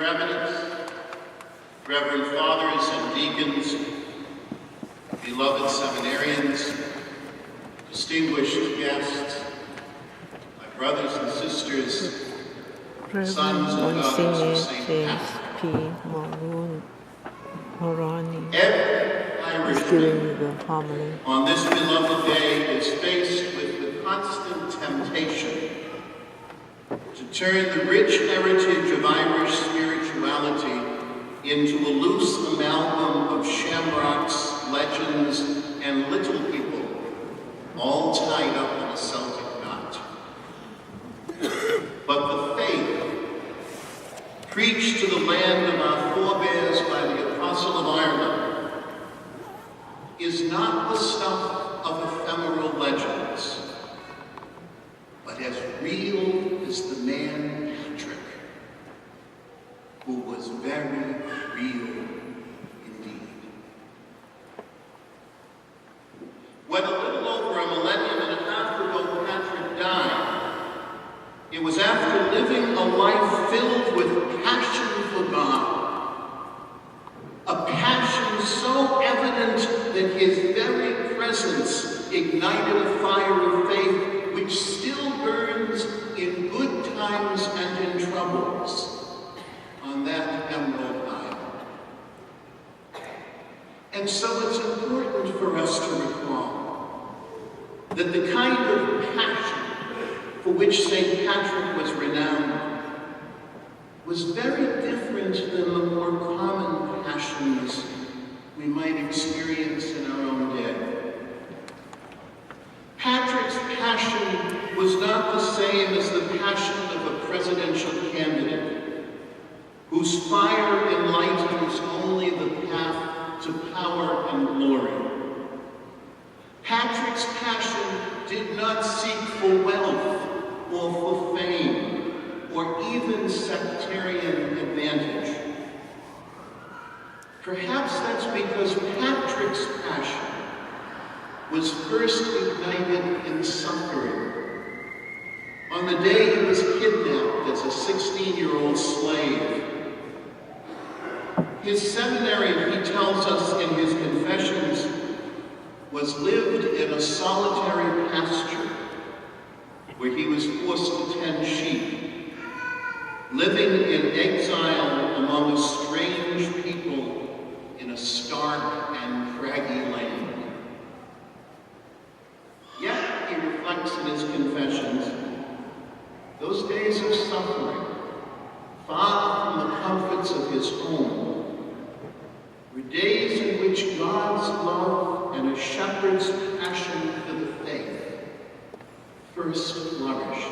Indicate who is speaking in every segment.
Speaker 1: Your Eminence, Reverend Fathers and Deacons, beloved seminarians, distinguished guests, my brothers and sisters, sons and daughters of St. Patrick.
Speaker 2: Moroney
Speaker 1: Every Irishman on this beloved day is faced with the constant temptation to turn the rich heritage of Irish spirituality into a loose amalgam of shamrocks, legends, and little people, all tied up in a Celtic knot. But the faith preached to the land of our forebears by the Apostle of Ireland is not the stuff of ephemeral legends, but as real as the man Patrick, who was very real indeed. When a little over a millennium and a half ago Patrick died, it was after living a life filled with passion for God, a passion so evident that his very presence ignited a fire of faith which still burns in good times and in troubles on that emerald isle. And so it's important for us to recall that the kind of passion for which St. Patrick was renowned was very different than the more common passions we might experience in our own day. Patrick's passion was not the same as the passion of a presidential candidate whose fire enlightens only the path to power and glory. Patrick's passion did not seek for wealth or for fame or even sectarian advantage. Perhaps that's because Patrick's passion was first ignited in suffering. On the day he was kidnapped as a 16-year-old slave, his seminary, he tells us in his confessions, was lived in a solitary pasture where he was forced to tend sheep, living in exile among a strange people in a stark and craggy land. Yet, he reflects in his confessions, those days of suffering, far from the comforts of his home, were days in which God's love and a shepherd's passion for the faith first flourished.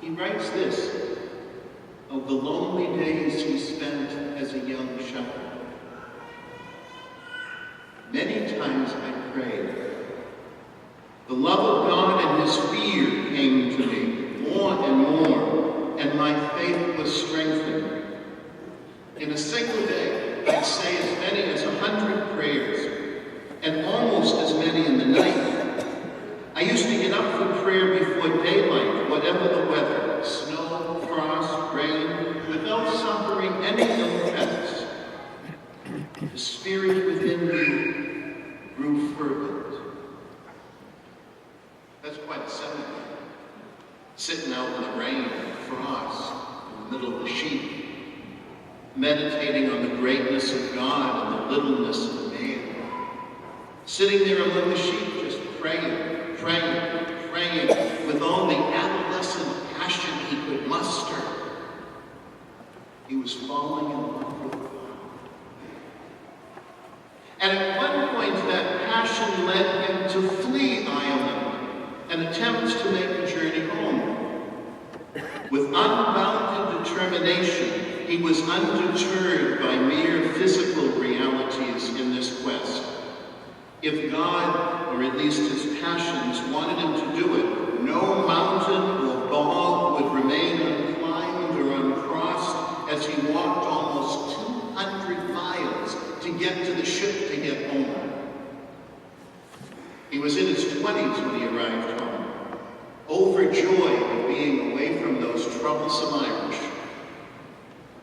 Speaker 1: He writes this of the lonely days he spent as a young shepherd. Many times I prayed. The love of God and his fear came to me more and more, and my faith was strengthened. In a single day, I'd say as many as 100 prayers, and almost as many in the night. I used to get up for prayer before daylight, whatever the weather, snow, frost, rain, without suffering any ill effects. The spirit within me grew fervent. That's quite a seminary. Sitting out in the rain and frost, in the middle of the sheep, meditating on the greatness of God and the littleness of man. Sitting there among the sheep, just praying, praying, praying, with all the adolescent passion he could muster. He was falling in love with God. And at one point, that passion led him to flee Ireland and attempt to make a journey home. With unbounded determination, he was undeterred by mere physical realities in this quest. If God, or at least his passions, wanted him to do it, no mountain or bog would remain unclimbed or uncrossed as he walked almost 200 miles to get to the ship to get home. He was in his 20s when he arrived home, overjoyed at being away from those troublesome Irish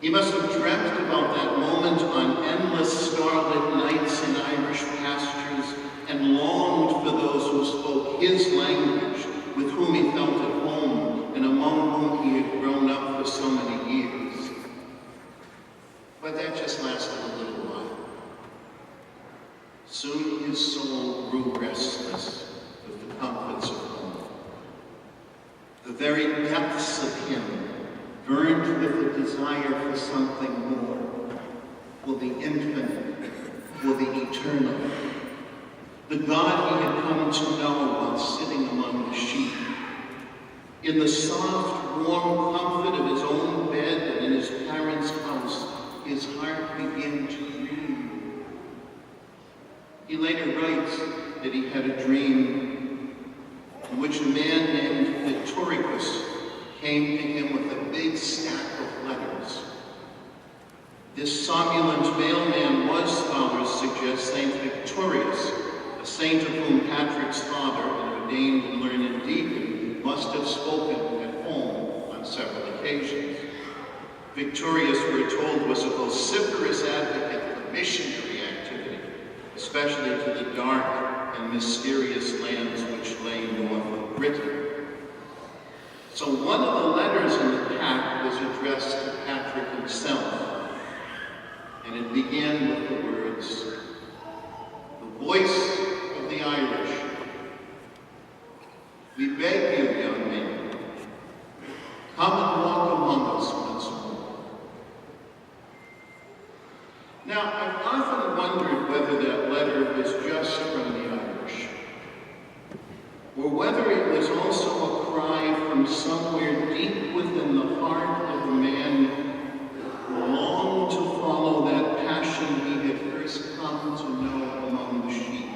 Speaker 1: He must have dreamt about that moment on endless starlit nights in Irish pastures and longed for those who spoke his language, with whom he felt at home and among whom he had grown up for so many years. But that just lasted a little while. Soon his soul grew restless with the comforts of home. The very depths of him burned with a desire for something more, for the infinite, for the eternal. The God he had come to know while sitting among the sheep. In the soft, warm comfort of his own bed and in his parents' house, his heart began to dream. He later writes that he had a dream in which a man named Victoricus came to him with a big stack of letters. This somnolent mailman was, scholars suggest, Saint Victorius, a saint of whom Patrick's father, an ordained and learned deacon, must have spoken at home on several occasions. Victorius, we're told, was a vociferous advocate for missionary activity, especially to the dark and mysterious lands which lay north of Britain. So one of the letters in the pack was addressed to Patrick himself, and it began with the words, "The voice of the Irish. We beg you, young man, come and walk among us once more." Now, I've often wondered whether that letter was just from the Irish, or whether it was also a cry from somewhere deep within the heart of a man who longed to follow that passion he had first come to know among the sheep.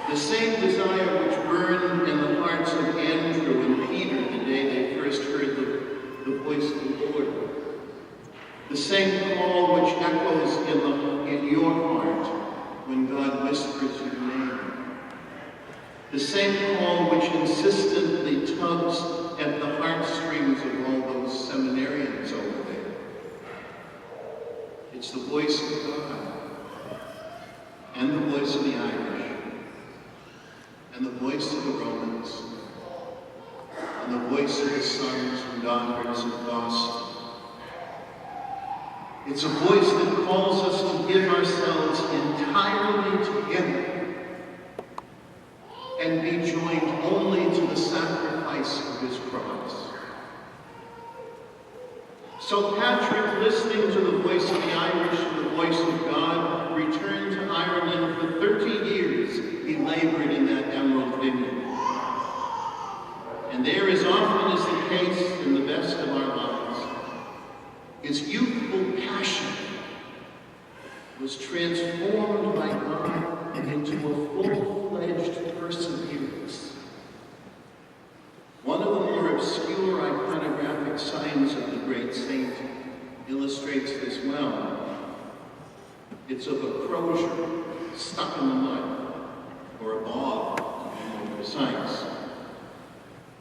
Speaker 1: The same desire which burned in the hearts of Andrew and Peter the day they first heard the voice of the Lord. The same call which echoes in your heart when God whispers your name. The same call which insistently tugs at the heartstrings of all those seminarians over there. It's the voice of God, and the voice of the Irish, and the voice of the Romans, and the voice of the sons and daughters of gospel. It's a voice that calls us to give ourselves entirely to Him and be joined only to the sacrifice of His cross. So Patrick, listening to the voice of the Irish and the voice of God, returned to Ireland. For 30 years he labored in that emerald vineyard. And there, as often is the case in the best of our lives, his youthful passion was transformed by God into a full-fledged perseverance. One of the more obscure iconographic signs of the great saint illustrates this well. It's of a crozier stuck in the mud, or a bog, to be more precise.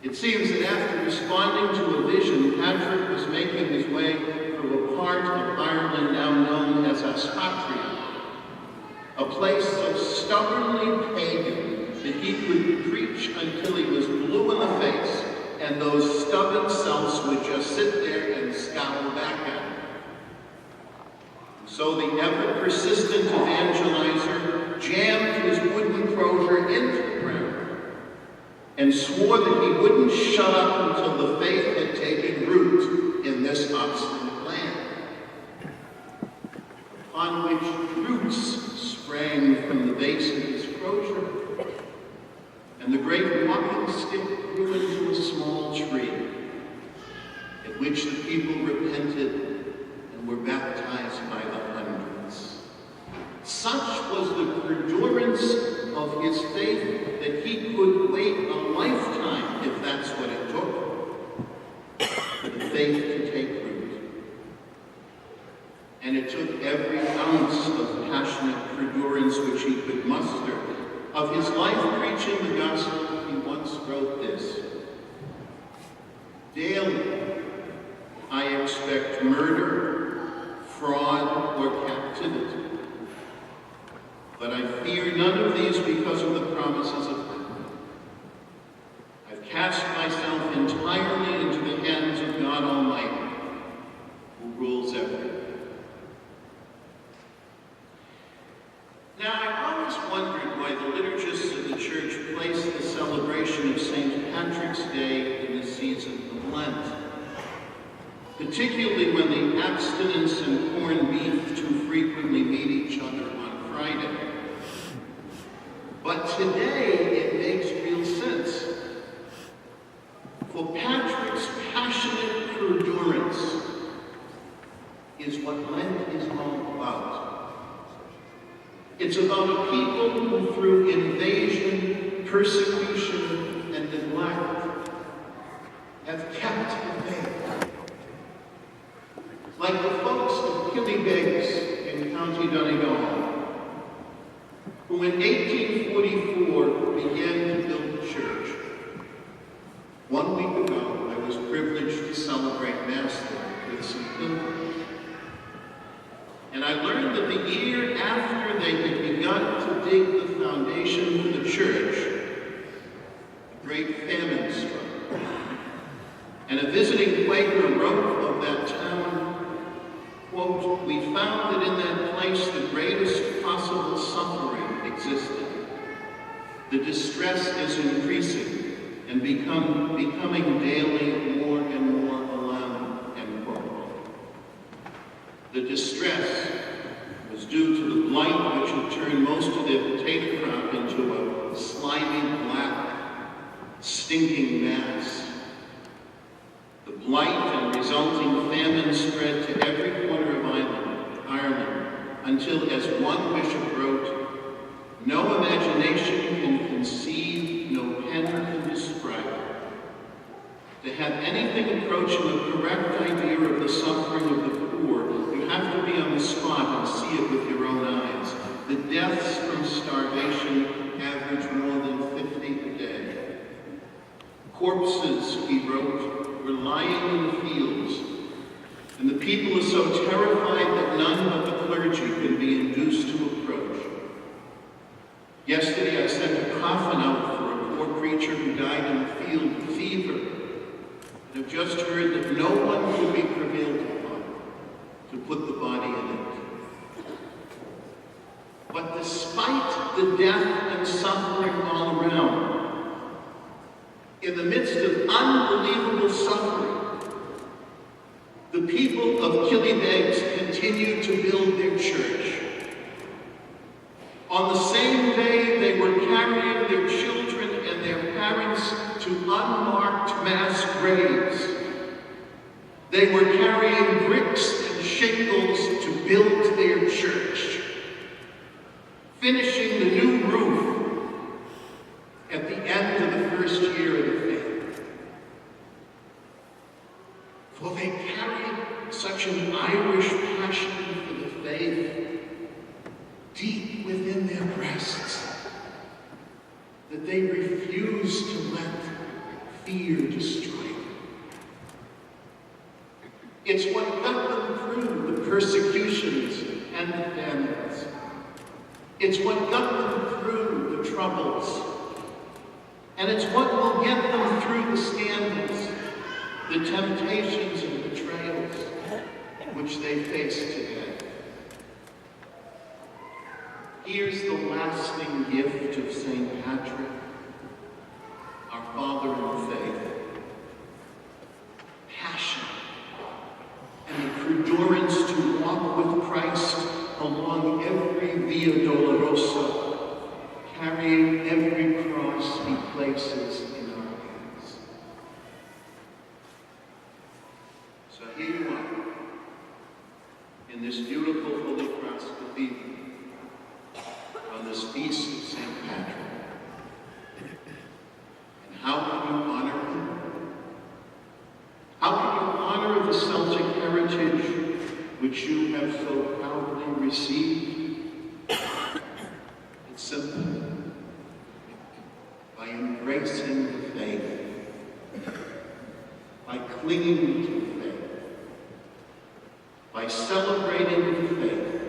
Speaker 1: It seems that after responding to a vision, Patrick was making his way through a part of Ireland now known as Aspatria, a place so stubbornly pagan that he could preach until he was blue in the face, and those stubborn selves would just sit there and scowl back at him. So the ever-persistent evangelizer jammed his wooden crozier into the ground and swore that he wouldn't shut up until the faith had taken root in this obstinate land. Upon which roots sprang from the base of his crozier, and the great walking stick grew into a small tree, at which the people repented and were baptized by the hundreds. Such was the perdurance of his faith that he could wait a lifetime, if that's what it took, for the faith to take root. And it took every ounce of passionate perdurance which he could muster. Of his life preaching the gospel, he once wrote this: "Daily I expect murder, fraud, or captivity. But I fear none of these because of the promises of God. I've cast myself entirely into the hands of God Almighty, who rules everything. Now, I always wondered why the liturgists of the Church place the celebration of St. Patrick's Day in the season of Lent, particularly when the abstinence and corned beef too frequently meet each other on Friday. But today, it makes real sense. For Patrick's passionate perdurance is what Lent is all about. It's about a people who, through invasion, persecution, and neglect, have kept the faith. Like the folks of Killybegs in County Donegal, who in 1844 began to build a church. 1 week ago, I was privileged to celebrate Mass there with some pilgrims. And I learned that the year after they had begun to dig the foundation for the church, a great famine struck. And a visiting Quaker wrote of that town, quote, "We found that in that place the greatest possible suffering existed. The distress is increasing and becoming daily more and more alarming," end quote. The distress was due to the blight which had turned most of their potato crop into a slimy, black, stinking mass. The blight and resulting famine spread to every corner of Ireland, until, as one bishop wrote, "No imagination can conceive, no pen can describe. To have anything approaching a correct idea of the suffering of the poor, you have to be on the spot and see it with your own eyes. The deaths from starvation average more than 50 a day. Corpses," he wrote, "were lying in the fields, and the people are so terrified that none but the clergy can be induced to approach. Yesterday I sent a coffin out for a poor creature who died in the field with fever, and have just heard that no one could be prevailed upon to put the body in it." But despite the death and suffering all around, in the midst of unbelievable suffering, the people of Killybegs continued to build their church. On the same day, they were carrying their children and their parents to unmarked mass graves. They were carrying bricks and shingles to build their church, finishing the new roof at the end of the first year of the faith. For they carried such an Irish passion for the faith deep within their breasts that they refused to let fear destroy them. It's what got them through the persecutions and the famines. It's what got them through the troubles. And it's what will get them through the scandals, the temptations and betrayals which they face today. Here's the lasting gift of St. Patrick, our father in faith. Passion and the perdurance to walk with Christ along every Via Dolorosa, carrying every cross he places in our hands. So here you are, in this beautiful Holy Cross Cathedral, on this feast of St. Patrick. And how can you honor him? How can you honor the Celtic heritage which you have so proudly received? It's simple. By embracing the faith, by clinging to the faith, by celebrating faith